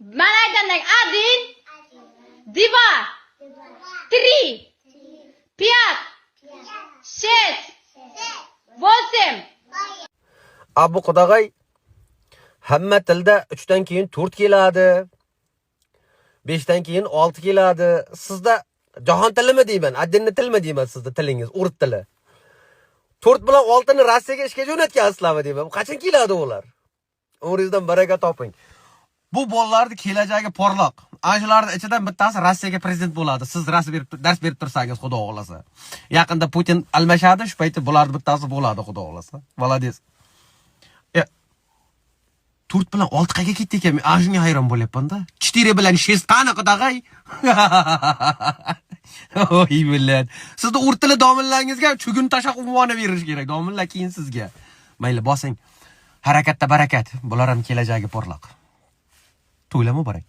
Mana aytgandan 1, 2, 3, 5, 6, 8. Abu Qudag'ay, hamma tilda 3 dan keyin 4 keladi. 5 dan keyin 6 keladi. Sizda jahon tilimi deyman, addinni tilmi deyman sizda tilingiz, urd tili. 4 bilan 6 ni Rossiyaga ishga jo'natgansizlarmi deyman. Qachon keladi ular? Umringizdan baraka toping. Bu bolalarning kelajagi porloq. Anjularning ichidan bittasi Rossiyaga prezident bo'ladi. Siz dars berib tursangiz, xudo xolasa. Yaqinda Putin almashadi, shu paytda bularning bittasi bo'ladi, xudo xolasa. Valades. 4 bilan 6 qayga ketdi ekan? Men shunga hayron bo'lyapman-da. 4 bilan 6 qani qudag'ay? Oy millat. Sizda urtili domillangizga chugun tashaq unvoni berish kerak. Domillar keyin sizga. Mayli, bosing. Harakatda barakat. Bular ham kelajagi porloq. To'yla muborak.